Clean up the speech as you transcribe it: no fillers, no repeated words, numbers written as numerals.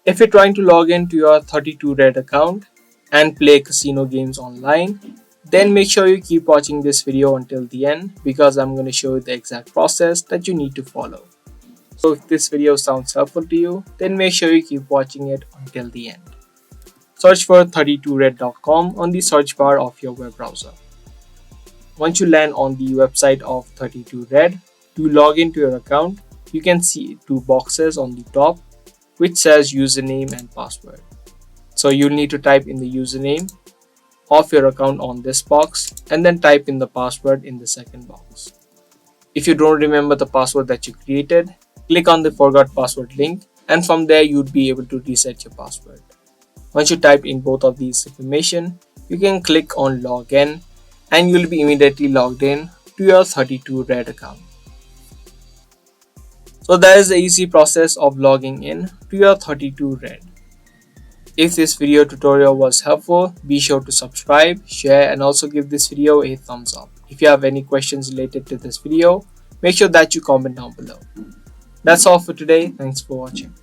If you're trying to log into your 32Red account and play casino games online, then make sure you keep watching this video until the end because I'm going to show you the exact process that you need to follow. So if this video sounds helpful to you, then make sure you keep watching it until the end. Search for 32red.com on the search bar of your web browser. Once you land on the website of 32red, to log into your account, you can see two boxes on the top which says username and password. So you'll need to type in the username of your account on this box and then type in the password in the second box. If you don't remember the password that you created, click on the forgot password link and from there you'd be able to reset your password. Once you type in both of these information, you can click on login and you'll be immediately logged in to your 32Red account. So that is the easy process of logging in to your 32Red. If this video tutorial was helpful, be sure to subscribe, share and also give this video a thumbs up. If you have any questions related to this video, make sure that you comment down below. That's all for today. Thanks for watching.